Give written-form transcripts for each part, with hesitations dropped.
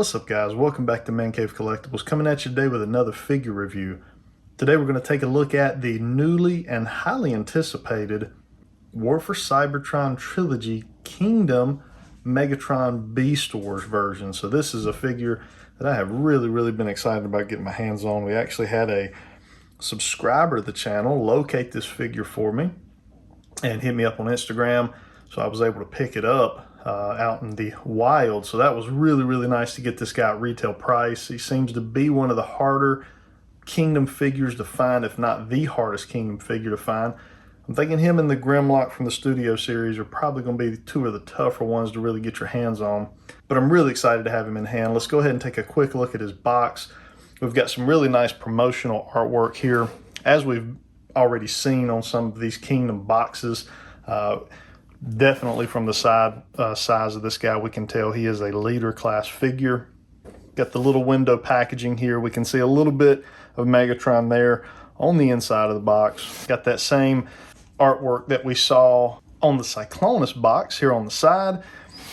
What's up, guys? Welcome back to Man Cave Collectibles, coming at you today with another figure review. Today we're going to take a look at the newly and highly anticipated War for Cybertron Trilogy Kingdom Megatron Beast Wars version. So this is a figure that I have really been excited about getting my hands on. We actually had a subscriber to the channel locate this figure for me and hit me up on Instagram, so I was able to pick it up out in the wild. So that was really nice to get this guy at retail price. He seems to be one of the harder Kingdom figures to find, if not the hardest Kingdom figure to find. I'm thinking him and the Grimlock from the Studio series are probably going to be two of the tougher ones to really get your hands on. But I'm really excited to have him in hand. Let's go ahead and take a quick look at his box. We've got some really nice promotional artwork here, as we've already seen on some of these Kingdom boxes. Definitely from the size of this guy, we can tell he is a leader class figure. Got the little window packaging here. We can see a little bit of Megatron there on the inside of the box. Got that same artwork that we saw on the Cyclonus box here on the side.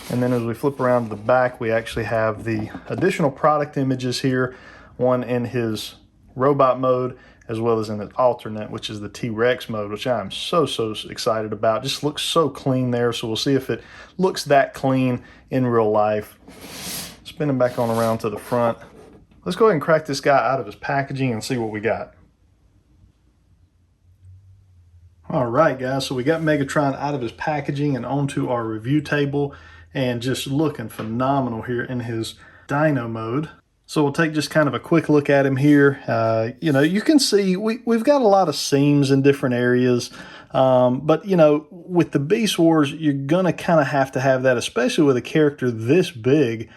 And then as we flip around to the back, we actually have the additional product images here, one in his robot mode, as well as in the alternate, which is the T-Rex mode, which I'm so excited about. Just looks so clean there, so we'll see if it looks that clean in real life. Spinning back on around to the front. Let's go ahead and crack this guy out of his packaging and see what we got. All right, guys, so we got Megatron out of his packaging and onto our review table, and just looking phenomenal here in his Dino mode. So we'll take just kind of a quick look at him here. You can see we've got a lot of seams in different areas. But, with the Beast Wars, you're going to kind of have to have that, especially with a character this big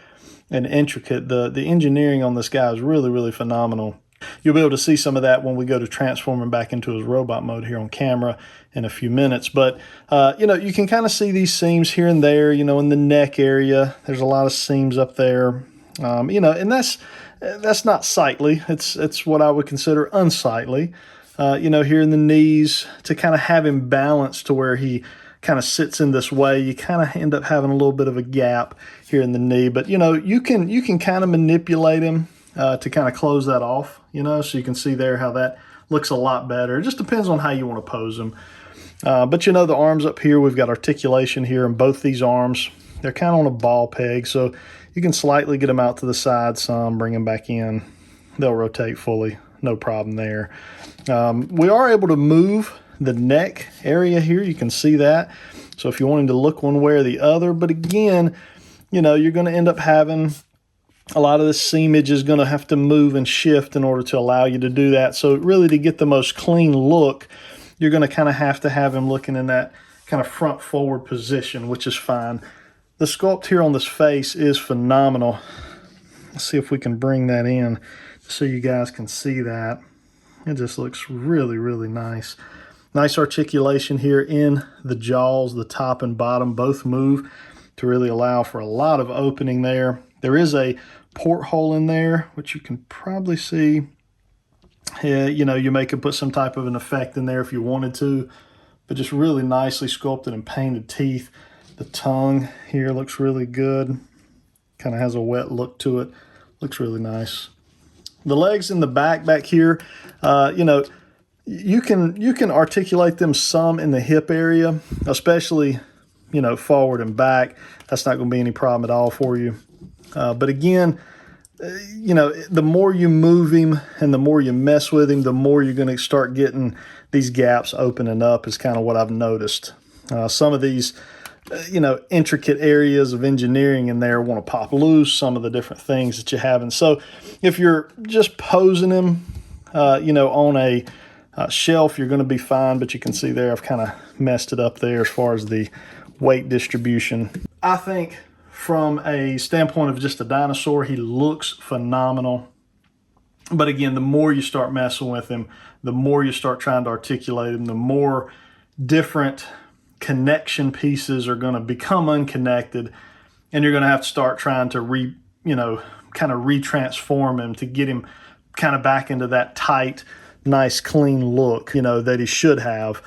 and intricate. The engineering on this guy is really phenomenal. You'll be able to see some of that when we go to transform him back into his robot mode here on camera in a few minutes. But, you can kind of see these seams here and there, in the neck area. There's a lot of seams up there. And that's not sightly. It's what I would consider unsightly. Here in the knees, to kind of have him balanced to where he kind of sits in this way, you kind of end up having a little bit of a gap here in the knee. But you can kind of manipulate him to kind of close that off. So you can see there how that looks a lot better. It just depends on how you want to pose him. But the arms up here, we've got articulation here in both these arms. They're kind of on a ball peg, so you can slightly get them out to the side some, bring them back in. They'll rotate fully, no problem there. We are able to move the neck area here. You can see that. So if you want him to look one way or the other, but again, you're going to end up having a lot of the seamage is going to have to move and shift in order to allow you to do that. So really, to get the most clean look, you're going to kind of have him looking in that kind of front forward position, which is fine. The sculpt here on this face is phenomenal. Let's see if we can bring that in so you guys can see that. It just looks really nice. Nice articulation here in the jaws. The top and bottom both move to really allow for a lot of opening there. There is a porthole in there, which you can probably see. Yeah, you may could put some type of an effect in there if you wanted to, but just really nicely sculpted and painted teeth. The tongue here looks really good. Kind of has a wet look to it. Looks really nice. The legs in the back here, you can articulate them some in the hip area, especially, forward and back. That's not going to be any problem at all for you. But again, the more you move him and the more you mess with him, the more you're going to start getting these gaps opening up, is kind of what I've noticed. Some of these intricate areas of engineering in there want to pop loose, some of the different things that you have. And so if you're just posing him, on a shelf, you're going to be fine. But you can see there, I've kind of messed it up there as far as the weight distribution. I think from a standpoint of just a dinosaur, he looks phenomenal. But again, the more you start messing with him, the more you start trying to articulate him, the more different connection pieces are going to become unconnected, and you're going to have to start trying to kind of retransform him to get him kind of back into that tight, nice, clean look, that he should have.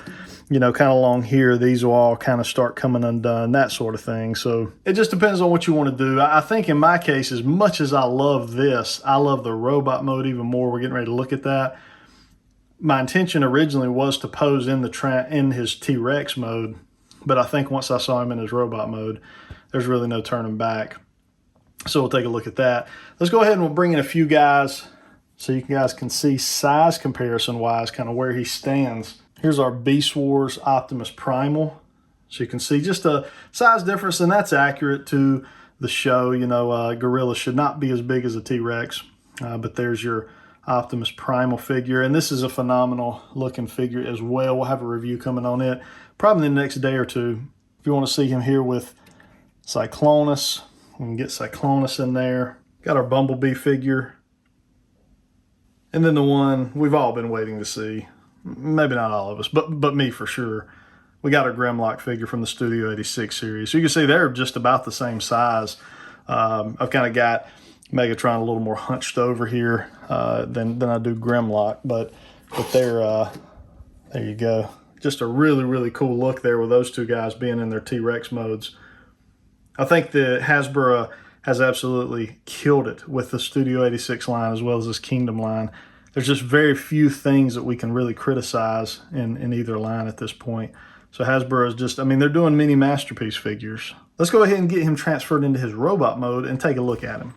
you know, kind of along here, these will all kind of start coming undone, that sort of thing. So it just depends on what you want to do. I think in my case, as much as I love this, I love the robot mode even more. We're getting ready to look at that. My intention originally was to pose in his T-Rex mode, but I think once I saw him in his robot mode, there's really no turning back. So we'll take a look at that. Let's go ahead and we'll bring in a few guys so you guys can see size comparison wise kind of where he stands. Here's our Beast Wars Optimus Primal. So you can see just a size difference, and that's accurate to the show. You know, Gorilla should not be as big as a T-Rex, but there's your Optimus Primal figure. And this is a phenomenal looking figure as well. We'll have a review coming on it probably in the next day or two. If you want to see him here with Cyclonus, we can get Cyclonus in there. Got our Bumblebee figure. And then the one we've all been waiting to see. Maybe not all of us, but me for sure. We got our Grimlock figure from the Studio 86 series. So you can see they're just about the same size. I've kind of got Megatron a little more hunched over here than I do Grimlock, but they're, there you go. Just a really, really cool look there with those two guys being in their T-Rex modes. I think the Hasbro has absolutely killed it with the Studio 86 line as well as this Kingdom line. There's just very few things that we can really criticize in either line at this point. So Hasbro is just, I mean, they're doing mini masterpiece figures. Let's go ahead and get him transferred into his robot mode and take a look at him.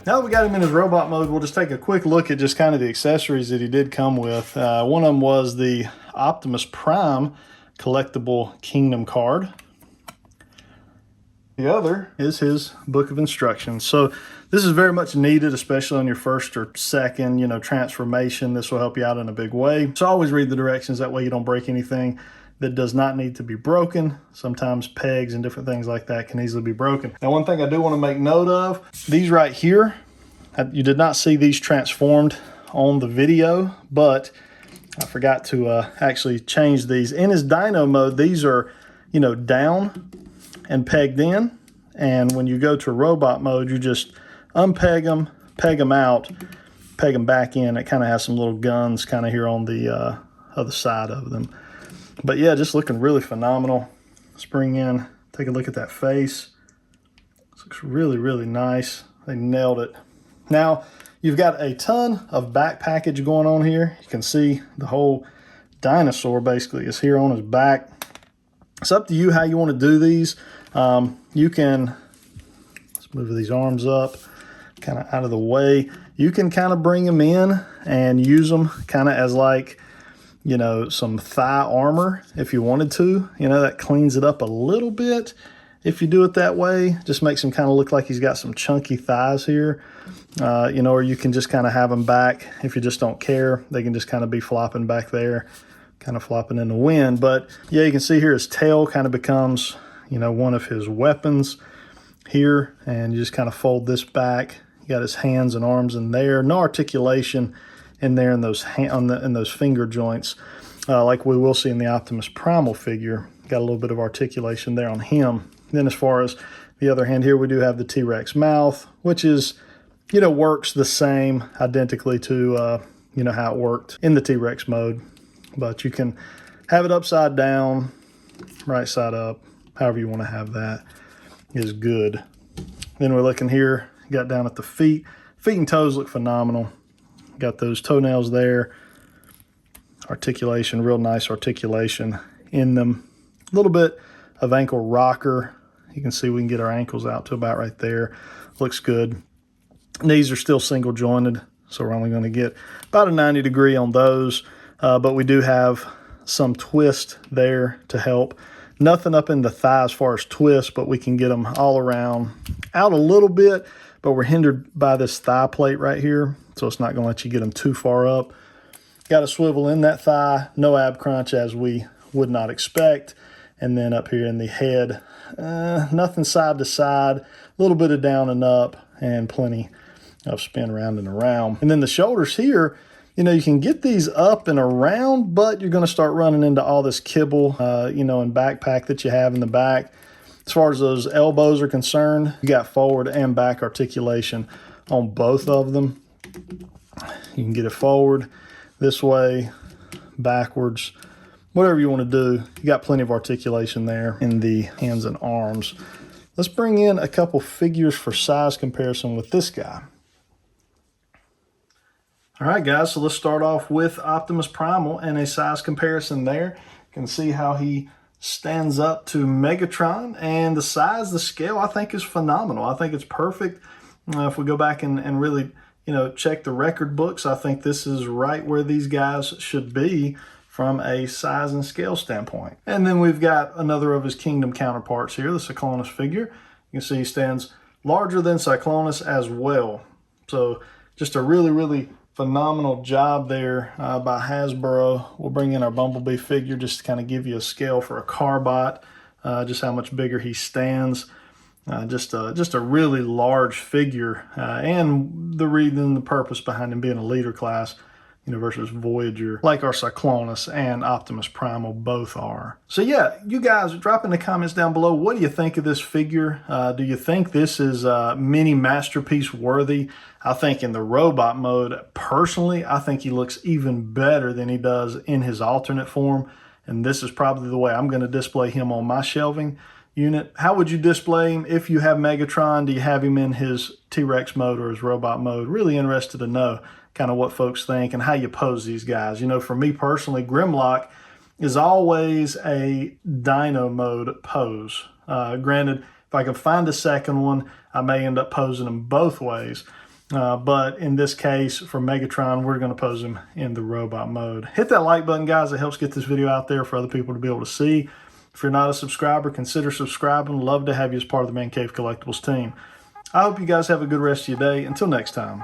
Now that we got him in his robot mode, we'll just take a quick look at just kind of the accessories that he did come with. One of them was the Optimus Prime collectible Kingdom card. The other is his book of instructions. So this is very much needed, especially on your first or second, you know, transformation. This will help you out in a big way. So always read the directions. That way you don't break anything that does not need to be broken. Sometimes pegs and different things like that can easily be broken. Now, one thing I do want to make note of, these right here, you did not see these transformed on the video, but I forgot to actually change these. In his dyno mode, these are, you know, down and pegged in. And when you go to robot mode, you just unpeg them, peg them out, peg them back in. It kind of has some little guns kind of here on the other side of them. But yeah, just looking really phenomenal. Let's bring in, take a look at that face. This looks really, really nice. They nailed it. Now, you've got a ton of back package going on here. You can see the whole dinosaur basically is here on his back. It's up to you how you want to do these. You can, let's move these arms up, kind of out of the way. You can kind of bring them in and use them kind of as like, you know, some thigh armor if you wanted to. You know, that cleans it up a little bit if you do it that way. Just makes him kind of look like he's got some chunky thighs here. You know, or you can just kind of have them back if you just don't care. They can just kind of be flopping back there, kind of flopping in the wind. But yeah, you can see here his tail kind of becomes, you know, one of his weapons here. And you just kind of fold this back. You got his hands and arms in there. No articulation in there in those in those finger joints, like we will see in the Optimus Primal figure. Got a little bit of articulation there on him. Then as far as the other hand here, we do have the T-Rex mouth, which is, you know, works the same identically to, you know, how it worked in the T-Rex mode. But you can have it upside down, right side up, however you want to have that is good. Then we're looking here, got down at the feet. Feet and toes look phenomenal. Got those toenails there. Articulation, real nice articulation in them. A little bit of ankle rocker. You can see we can get our ankles out to about right there. Looks good. Knees are still single jointed, so we're only going to get about a 90 degree on those, but we do have some twist there to help. Nothing up in the thigh as far as twist, but we can get them all around, out a little bit, but we're hindered by this thigh plate right here, so it's not going to let you get them too far up. Got a swivel in that thigh, no ab crunch as we would not expect. And then up here in the head, nothing side to side, a little bit of down and up, and plenty of spin round and around. And then the shoulders here, you know, you can get these up and around, but you're going to start running into all this kibble, you know, and backpack that you have in the back. As far as those elbows are concerned, you got forward and back articulation on both of them. You can get it forward this way, backwards, whatever you want to do. You got plenty of articulation there in the hands and arms. Let's bring in a couple figures for size comparison with this guy. All right, guys, so let's start off with Optimus Primal and a size comparison there. You can see how he stands up to Megatron, and the size, the scale, I think is phenomenal. I think it's perfect. If we go back and really, you know, check the record books, I think this is right where these guys should be from a size and scale standpoint. And then we've got another of his Kingdom counterparts here, the Cyclonus figure. You can see he stands larger than Cyclonus as well. So just a really, really phenomenal job there by Hasbro. We'll bring in our Bumblebee figure just to kind of give you a scale for a Carbot, just how much bigger he stands. Just a really large figure, and the reason, the purpose behind him being a leader class, you know, versus Voyager, like our Cyclonus and Optimus Primal both are. So yeah, you guys drop in the comments down below. What do you think of this figure? Do you think this is mini masterpiece worthy? I think in the robot mode, personally, I think he looks even better than he does in his alternate form. And this is probably the way I'm going to display him on my shelving unit. How would you display him if you have Megatron? Do you have him in his T-Rex mode or his robot mode? Really interested to know kind of what folks think and how you pose these guys. You know, for me personally, Grimlock is always a dino mode pose. Granted, if I can find a second one, I may end up posing them both ways. But in this case, for Megatron, we're going to pose him in the robot mode. Hit that like button, guys. It helps get this video out there for other people to be able to see. If you're not a subscriber, consider subscribing. Love to have you as part of the Man Cave Collectibles team. I hope you guys have a good rest of your day. Until next time.